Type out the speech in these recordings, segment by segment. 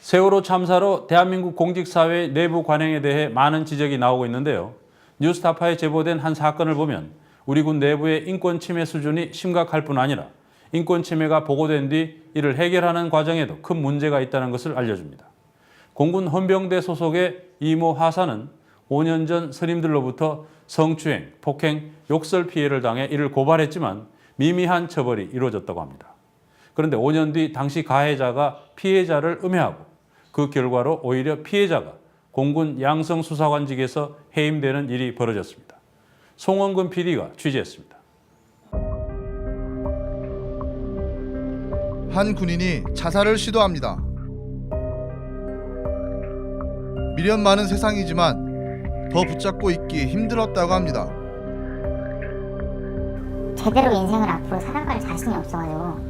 세월호 참사로 대한민국 공직사회의 내부 관행에 대해 많은 지적이 나오고 있는데요. 뉴스타파에 제보된 한 사건을 보면 우리 군 내부의 인권 침해 수준이 심각할 뿐 아니라 인권 침해가 보고된 뒤 이를 해결하는 과정에도 큰 문제가 있다는 것을 알려줍니다. 공군 헌병대 소속의 이모 하사는 5년 전 선임들로부터 성추행, 폭행, 욕설 피해를 당해 이를 고발했지만 미미한 처벌이 이루어졌다고 합니다. 그런데 5년 뒤 당시 가해자가 피해자를 음해하고 그 결과로 오히려 피해자가 공군 양성수사관직에서 해임되는 일이 벌어졌습니다. 송원근 PD가 취재했습니다. 한 군인이 자살을 시도합니다. 미련 많은 세상이지만 더 붙잡고 있기 힘들었다고 합니다. 제대로 인생을 앞으로 살아갈 자신이 없어가지고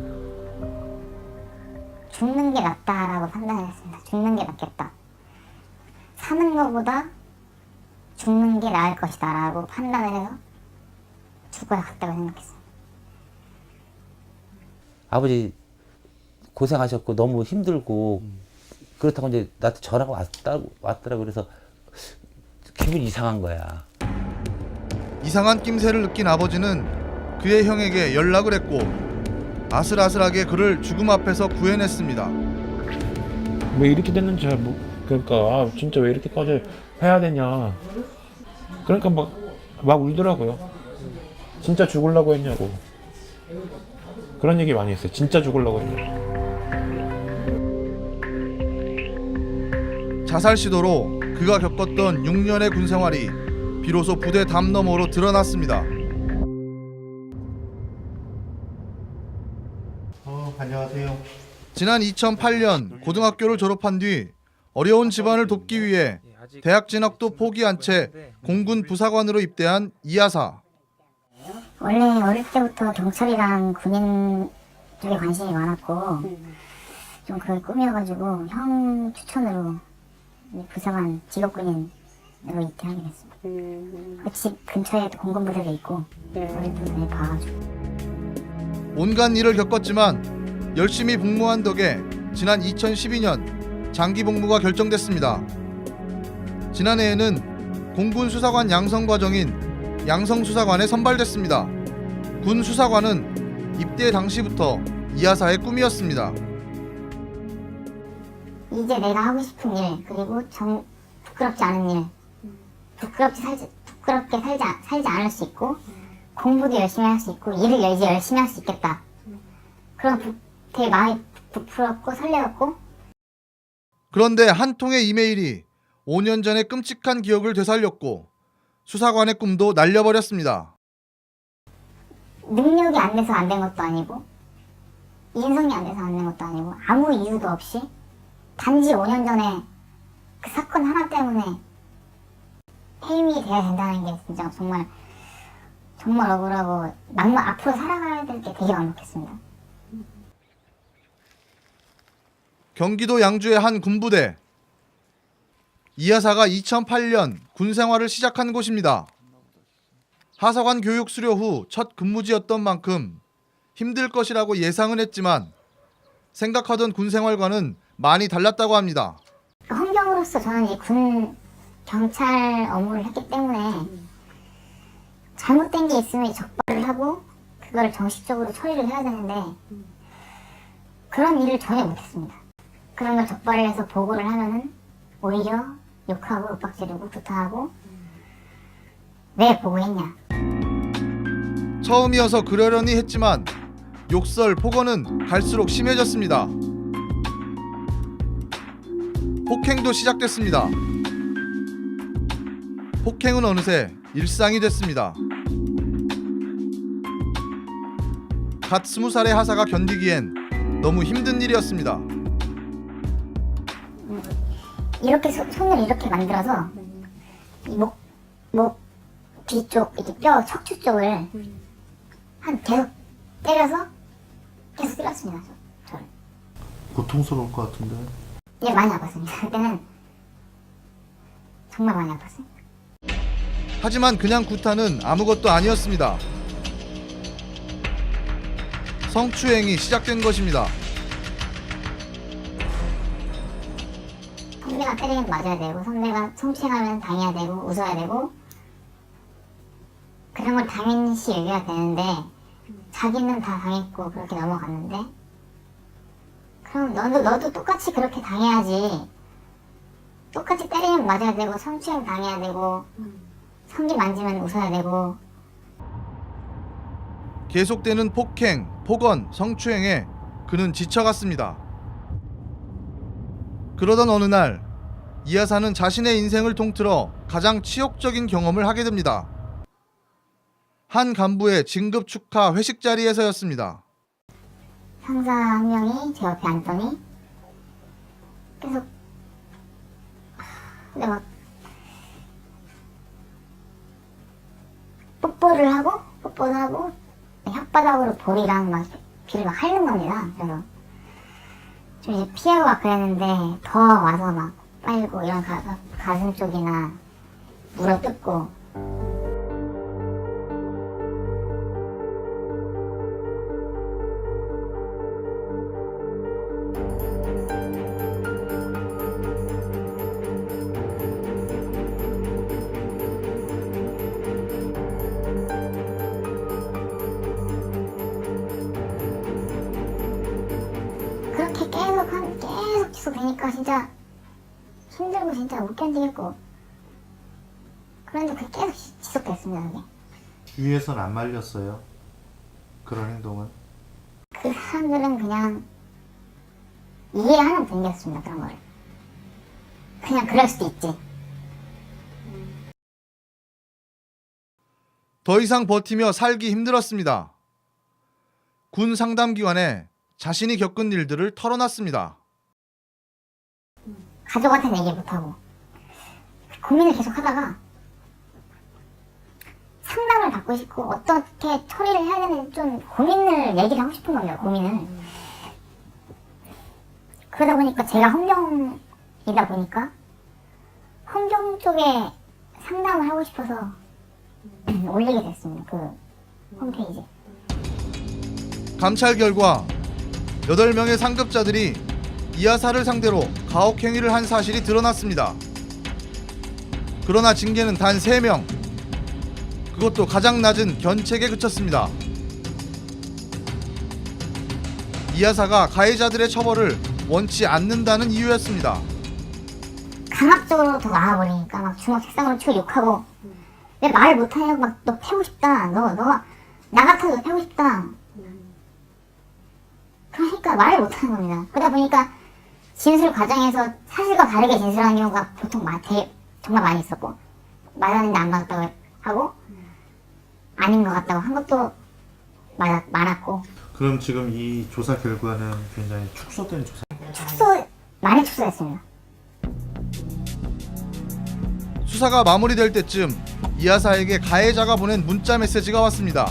죽는 게 낫다라고 판단했습니다. 죽는 게 낫겠다. 사는 것보다 죽는 게 나을 것이다 라고 판단을 해서 죽어야겠다고 생각했어요. 아버지 고생하셨고 너무 힘들고 그렇다고 이제 나한테 전화가 왔더라고. 그래서 기분이 이상한 거야. 이상한 낌새를 느낀 아버지는 그의 형에게 연락을 했고 아슬아슬하게 그를 죽음 앞에서 구해냈습니다. 왜 이렇게 됐는지 그러니까 진짜 왜 이렇게까지 해야 되냐. 그러니까 막 울더라고요. 진짜 죽으려고 했냐고. 그런 얘기 많이 했어요. 진짜 죽으려고 했냐고. 자살 시도로 그가 겪었던 6년의 군 생활이 비로소 부대 담 너머로 드러났습니다. 안녕하세요. 지난 2008년 고등학교를 졸업한 뒤 어려운 집안을 돕기 위해 대학 진학도 포기한 채 공군 부사관으로 입대한 이하사. 원래 어릴 때부터 경찰이랑 군인 쪽에 관심이 많았고 좀 그걸 꾸며가지고 형 추천으로 부사관 직업군인으로 입대하게 됐습니다. 그 집 근처에 또 공군부대가 있고 어릴 때부터 많이 봐가지고. 온갖 일을 겪었지만 열심히 복무한 덕에 지난 2012년 장기 복무가 결정됐습니다. 지난해에는 공군 수사관 양성 과정인 양성수사관에 선발됐습니다. 군 수사관은 입대 당시부터 이하사의 꿈이었습니다. 이제 내가 하고 싶은 일, 그리고 부끄럽지 않은 일, 부끄럽게 살지 않을 수 있고 공부도 열심히 할 수 있고 일을 이제 열심히 할 수 있겠다. 그런 되게 많이 부풀었고 설레었고. 그런데 한 통의 이메일이 5년 전의 끔찍한 기억을 되살렸고 수사관의 꿈도 날려버렸습니다. 능력이 안 돼서 안 된 것도 아니고 인성이 안 돼서 안 된 것도 아니고 아무 이유도 없이 단지 5년 전에 그 사건 하나 때문에 해임이 돼야 된다는 게 진짜 정말 억울하고 앞으로 살아가야 될 게 되게 막막했습니다. 경기도 양주의 한 군부대. 이하사가 2008년 군 생활을 시작한 곳입니다. 하사관 교육 수료 후 첫 근무지였던 만큼 힘들 것이라고 예상은 했지만 생각하던 군 생활과는 많이 달랐다고 합니다. 헌병으로서 저는 이 군 경찰 업무를 했기 때문에 잘못된 게 있으면 적발을 하고 그걸 정식적으로 처리를 해야 되는데 그런 일을 전혀 못했습니다. 그런 걸 적발을 해서 보고를 하면은 오히려 욕하고 윽박지르고 구타하고 왜 보고했냐. 처음이어서 그러려니 했지만 욕설, 폭언은 갈수록 심해졌습니다. 폭행도 시작됐습니다. 폭행은 어느새 일상이 됐습니다. 갓 20살의 하사가 견디기엔 너무 힘든 일이었습니다. 이렇게 손을 이렇게 만들어서 이 목 뒤쪽 이렇게 뼈 척추 쪽을 계속 때려서 계속 때렸습니다. 저를. 고통스러울 것 같은데. 예, 많이 아팠습니다. 그때는 정말 많이 아팠어요. 하지만 그냥 구타는 아무것도 아니었습니다. 성추행이 시작된 것입니다. 선배가 때리면 맞아야 되고, 선배가 성추행하면 당해야 되고, 웃어야 되고, 그런 걸 당연시 여겨야 되는데, 자기는 다 당했고 그렇게 넘어갔는데, 그럼 너도 똑같이 그렇게 당해야지. 똑같이 때리면 맞아야 되고, 성추행 당해야 되고, 성기 만지면 웃어야 되고. 계속되는 폭행, 폭언, 성추행에 그는 지쳐갔습니다. 그러던 어느 날 이하사는 자신의 인생을 통틀어 가장 치욕적인 경험을 하게 됩니다. 한 간부의 진급 축하 회식 자리에서였습니다. 상사 한 명이 제 옆에 앉더니 계속 근데 막 뽀뽀를 하고 혓바닥으로 볼이랑 막 귀를 막 핥는 겁니다. 그래서 좀 이제 피하고 막 그랬는데 더 와서 막 빨고 이런 가슴 쪽이나 물어뜯고. 그렇게 계속 지속되니까 진짜 힘들고 진짜 못 견디겠고. 그런데 그게 계속 지속됐습니다. 그게. 주위에선 안 말렸어요? 그런 행동은? 그 사람들은 그냥 이해하는 분위기였습니다. 그런 거를. 그냥 그럴 수도 있지. 더 이상 버티며 살기 힘들었습니다. 군 상담기관에 자신이 겪은 일들을 털어놨습니다. 가족한테는 얘기 못하고 고민을 계속 하다가 상담을 받고 싶고 어떻게 처리를 해야 되는지 좀 고민을 얘기를 하고 싶은 겁니다. 고민을. 그러다 보니까 제가 헌병이다 보니까 헌병 쪽에 상담을 하고 싶어서 올리게 됐습니다. 그 홈페이지에. 감찰 결과 8명의 상급자들이 이하사를 상대로 가혹행위를 한 사실이 드러났습니다. 그러나 징계는 단 3명. 그것도 가장 낮은 견책에 그쳤습니다. 이하사가 가해자들의 처벌을 원치 않는다는 이유였습니다. 강압적으로 더 나와버리니까 막 주먹 책상으로 치고 욕하고 왜 말을 못하냐고 막 너 패고 싶다. 너 나 같아도 패고 싶다. 그러니까 말을 못하는 겁니다. 그러다 보니까 진술 과정에서 사실과 다르게 진술하는 경우가 보통 정말 많이 있었고 맞았는데 안 맞았다고 하고 아닌 것 같다고 한 것도 많았고. 그럼 지금 이 조사 결과는 굉장히 축소된 조사. 많이 축소했습니다. 수사가 마무리될 때쯤 이하사에게 가해자가 보낸 문자 메시지가 왔습니다.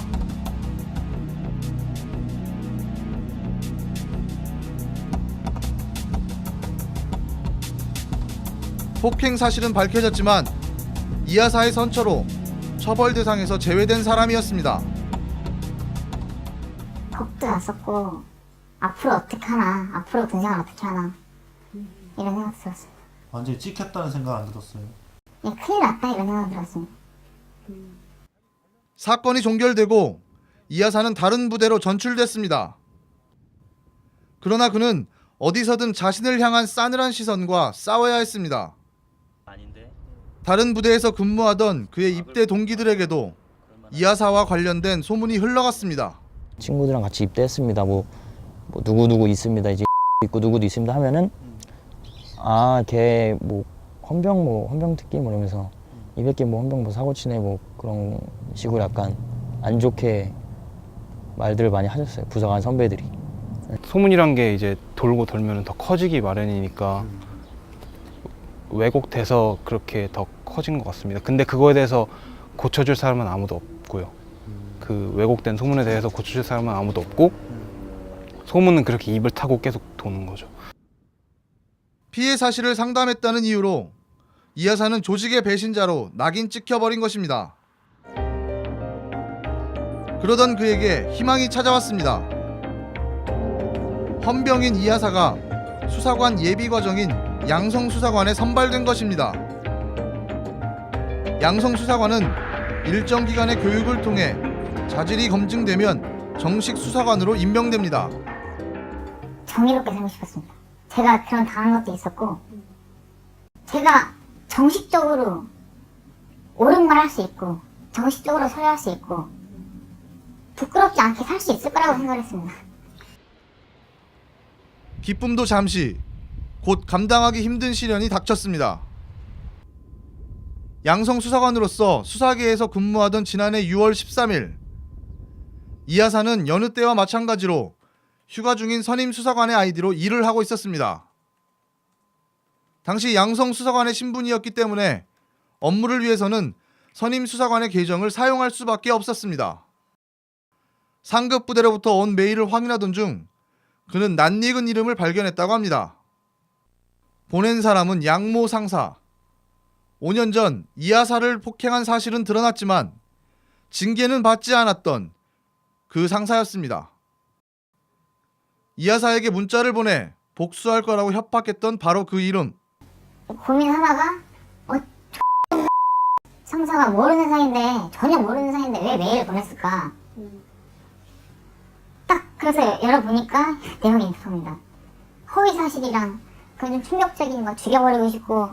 폭행 사실은 밝혀졌지만 이하사의 선처로 처벌 대상에서 제외된 사람이었습니다. 겁도 났었고 앞으로 어떻게 하나, 앞으로 군생활 어떻게 하나 이런 생각 들었어요. 완전히 찍혔다는 생각 안 들었어요? 그냥 큰일 났다 이런 생각 들었습니다. 사건이 종결되고 이하사는 다른 부대로 전출됐습니다. 그러나 그는 어디서든 자신을 향한 싸늘한 시선과 싸워야 했습니다. 다른 부대에서 근무하던 그의 입대 동기들에게도 이하사와 관련된 소문이 흘러갔습니다. 친구들이랑 같이 입대했습니다. 뭐 누구 있습니다. 이제 있고 누구도 있습니다 하면은 걔 뭐 헌병 특기 뭐 이러면서 200개 뭐 헌병 뭐 사고 치네 뭐 그런 식으로 약간 안 좋게 말들을 많이 하셨어요. 부사관 선배들이. 소문이란 게 이제 돌고 돌면 더 커지기 마련이니까 왜곡돼서 그렇게 더 커진 것 같습니다. 근데 그거에 대해서 고쳐줄 사람은 아무도 없고요. 그 왜곡된 소문에 대해서 고쳐줄 사람은 아무도 없고 소문은 그렇게 입을 타고 계속 도는 거죠. 피해 사실을 상담했다는 이유로 이하사는 조직의 배신자로 낙인 찍혀버린 것입니다. 그러던 그에게 희망이 찾아왔습니다. 헌병인 이하사가 수사관 예비 과정인 양성 수사관에 선발된 것입니다. 양성 수사관은 일정 기간의 교육을 통해 자질이 검증되면 정식 수사관으로 임명됩니다. 정의롭게 살고 싶었습니다. 제가 그런 당한 것도 있었고, 제가 정식적으로 옳은 말 할 수 있고, 정식적으로 서류할 수 있고, 부끄럽지 않게 살 수 있을 거라고 생각했습니다. 기쁨도 잠시, 곧 감당하기 힘든 시련이 닥쳤습니다. 양성 수사관으로서 수사계에서 근무하던 지난해 6월 13일, 이하사는 여느 때와 마찬가지로 휴가 중인 선임 수사관의 아이디로 일을 하고 있었습니다. 당시 양성 수사관의 신분이었기 때문에 업무를 위해서는 선임 수사관의 계정을 사용할 수밖에 없었습니다. 상급 부대로부터 온 메일을 확인하던 중 그는 낯익은 이름을 발견했다고 합니다. 보낸 사람은 양모 상사. 5년 전 이하사를 폭행한 사실은 드러났지만 징계는 받지 않았던 그 상사였습니다. 이하사에게 문자를 보내 복수할 거라고 협박했던 바로 그 이름. 고민하다가 상사가 모르는 사이인데, 전혀 모르는 사이인데 왜 메일을 보냈을까? 딱 그래서 열어보니까 내용이 있습니다. 허위사실이랑 그건 좀 충격적인 거, 죽여버리고 싶고,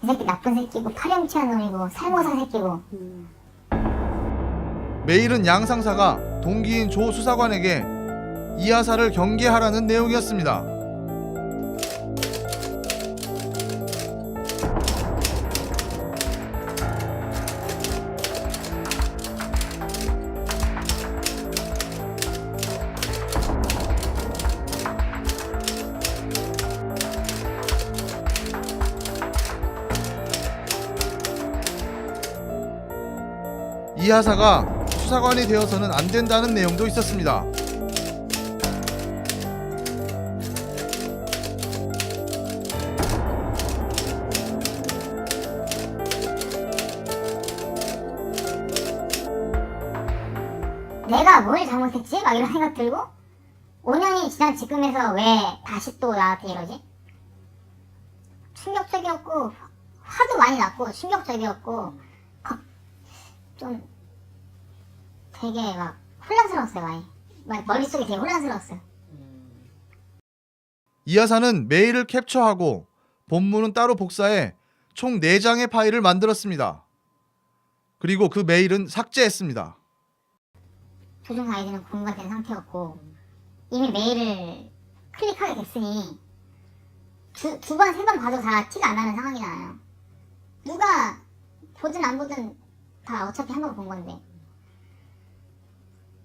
이 새끼 나쁜 새끼고, 파렴치한 놈이고, 살모사 새끼고. 메일은 양 상사가 동기인 조 수사관에게 이하사를 경계하라는 내용이었습니다. 이하사가 수사관이 되어서는 안 된다는 내용도 있었습니다. 내가 뭘 잘못했지? 막 이런 생각 들고, 5년이 지난 지금에서 왜 다시 또 나한테 이러지? 충격적이었고, 화도 많이 났고, 충격적이었고, 좀 되게 막 혼란스러웠어요. 많이. 막 머릿속이 되게 혼란스러웠어요. 이하사는 메일을 캡처하고 본문은 따로 복사해 총 4장의 파일을 만들었습니다. 그리고 그 메일은 삭제했습니다. 조종 아이디는 공유가 된 상태였고, 이미 메일을 클릭하게 됐으니 두 번, 세 번 봐도 다 티가 안 나는 상황이잖아요. 누가 보든 안 보든 다 어차피 한 번 본 건데,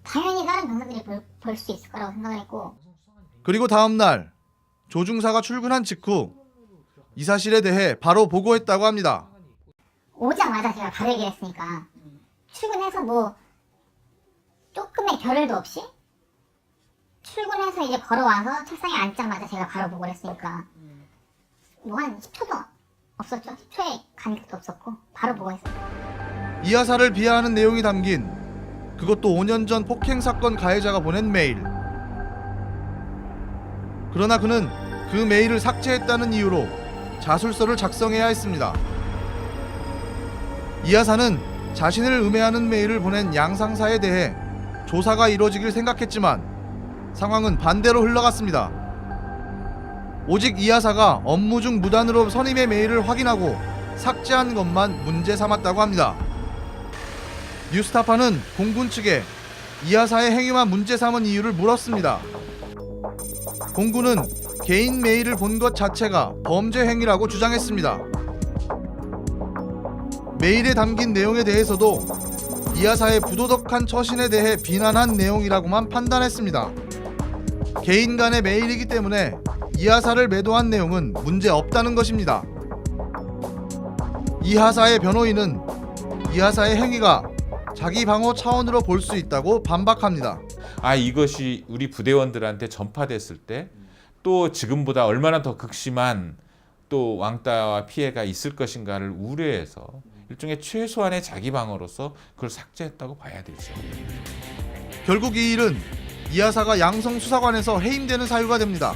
당연히 다른 병사들이 볼 수 있을 거라고 생각을 했고, 그리고 다음날 조중사가 출근한 직후 이 사실에 대해 바로 보고했다고 합니다. 오자마자 제가 바로 얘기를 했으니까, 출근해서 뭐 조금의 결을도 없이 출근해서 이제 걸어와서 책상에 앉자마자 제가 바로 보고를 했으니까 뭐 한 10초도 없었죠. 10초의 간격도 없었고 바로 보고했어요. 이하사를 비하하는 내용이 담긴, 그것도 5년 전 폭행 사건 가해자가 보낸 메일. 그러나 그는 그 메일을 삭제했다는 이유로 자술서를 작성해야 했습니다. 이하사는 자신을 음해하는 메일을 보낸 양 상사에 대해 조사가 이루어지길 생각했지만 상황은 반대로 흘러갔습니다. 오직 이하사가 업무 중 무단으로 선임의 메일을 확인하고 삭제한 것만 문제 삼았다고 합니다. 뉴스타파는 공군 측에 이하사의 행위만 문제 삼은 이유를 물었습니다. 공군은 개인 메일을 본 것 자체가 범죄 행위라고 주장했습니다. 메일에 담긴 내용에 대해서도 이하사의 부도덕한 처신에 대해 비난한 내용이라고만 판단했습니다. 개인 간의 메일이기 때문에 이하사를 매도한 내용은 문제 없다는 것입니다. 이하사의 변호인은 이하사의 행위가 자기 방어 차원으로 볼 수 있다고 반박합니다. 이것이 우리 부대원들한테 전파됐을 때 또 지금보다 얼마나 더 극심한 또 왕따와 피해가 있을 것인가를 우려해서 일종의 최소한의 자기 방어로서 그걸 삭제했다고 봐야 되죠. 결국 이 일은 이하사가 양성 수사관에서 해임되는 사유가 됩니다.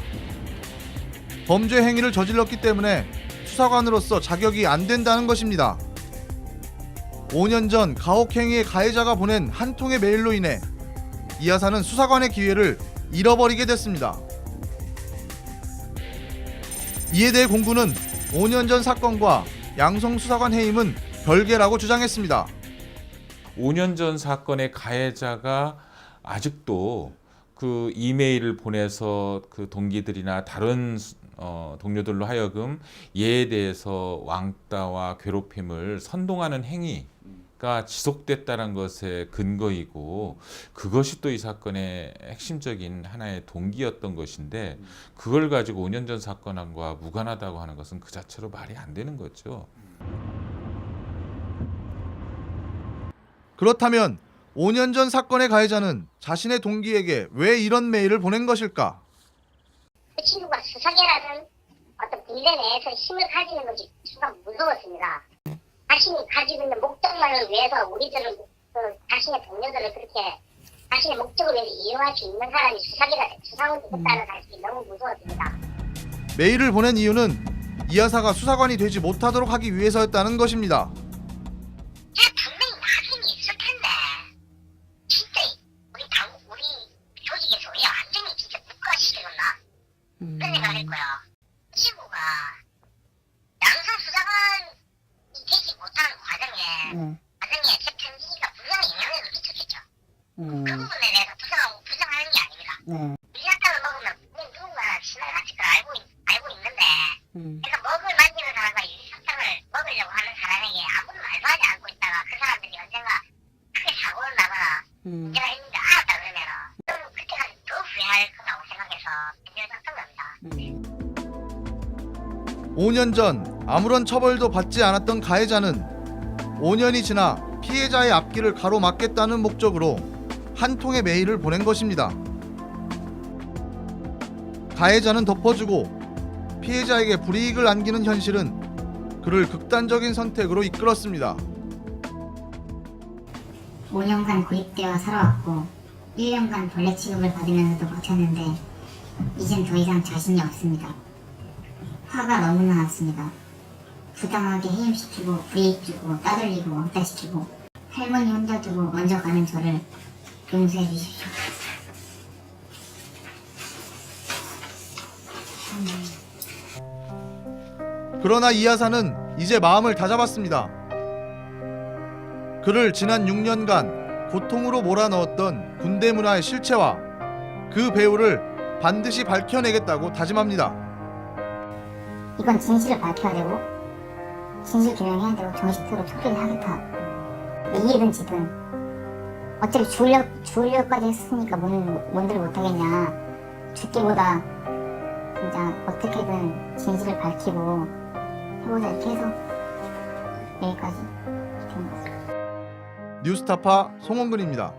범죄 행위를 저질렀기 때문에 수사관으로서 자격이 안 된다는 것입니다. 5년 전 가혹 행위의 가해자가 보낸 한 통의 메일로 인해 이 여사는 수사관의 기회를 잃어버리게 됐습니다. 이에 대해 공군은 5년 전 사건과 양성 수사관 해임은 별개라고 주장했습니다. 5년 전 사건의 가해자가 아직도 그 이메일을 보내서 그 동기들이나 다른 동료들로 하여금 얘에 대해서 왕따와 괴롭힘을 선동하는 행위가 지속됐다는 것의 근거이고, 그것이 또 이 사건의 핵심적인 하나의 동기였던 것인데, 그걸 가지고 5년 전 사건과 무관하다고 하는 것은 그 자체로 말이 안 되는 거죠. 그렇다면 5년 전 사건의 가해자는 자신의 동기에게 왜 이런 메일을 보낸 것일까? 그 친구가 수사계라는 어떤 군대 내에서 힘을 가지는 것이 순간 무서웠습니다. 자신이 가지고 있는 목적만을 위해서 우리들을, 자신의 동료들을 그렇게 자신의 목적을 위해서 이용할 수 있는 사람이 수사관이 됐다는 사실이 너무 무서웠습니다. 메일을 보낸 이유는 이 여사가 수사관이 되지 못하도록 하기 위해서였다는 것입니다. 분명히 나중에 있을 텐데 진짜 우리 조직에서 왜 완전히 진짜 국가시켰나? 그런 생각을 했고요. 친구가 양성 수사관이 되지 못하는 과정에 제 편지가 분명히 영향을 미쳤겠죠. 그 부분에 대해서 부정하는 게 아닙니다. 밀약당을 먹으면 누군가 신뢰를 가질 걸 알고 있는데, 그러니까 먹을 만지는 사람과 유리사탕을 먹으려고 하는 사람에게 아무런 말도 하지 않고 있다가 그 사람들이 언젠가 크게 사고를 나거나 문제가 있는지 알았다 그러면은 그때가 더 후회할 거라고 생각해서 편지를 썼던 겁니다. 5년 전 아무런 처벌도 받지 않았던 가해자는 5년이 지나 피해자의 앞길을 가로막겠다는 목적으로 한 통의 메일을 보낸 것입니다. 가해자는 덮어주고 피해자에게 불이익을 안기는 현실은 그를 극단적인 선택으로 이끌었습니다. 5년간 고립되어 살아왔고 1년간 벌레 취급을 받으면서도 버텼는데 이젠 더 이상 자신이 없습니다. 화가 너무나 났습니다. 부당하게 해임시키고 불이익 주고 따돌리고 왕따시키고 할머니 혼자 두고 먼저 가는 저를 용서해 주십시오. 그러나 이 여사는 이제 마음을 다잡았습니다. 그를 지난 6년간 고통으로 몰아넣었던 군대 문화의 실체와 그 배후를 반드시 밝혀내겠다고 다짐합니다. 이건 진실을 밝혀야 되고 진실 규명해야 되고 정식으로 처리를 하겠다. 이익은 지든 어차피 죽으려고까지 했으니까 뭔들 못하겠냐. 죽기보다 진짜 어떻게든 진실을 밝히고 해보자 이렇게 해서 여기까지 된 거죠. 뉴스타파 송원근입니다.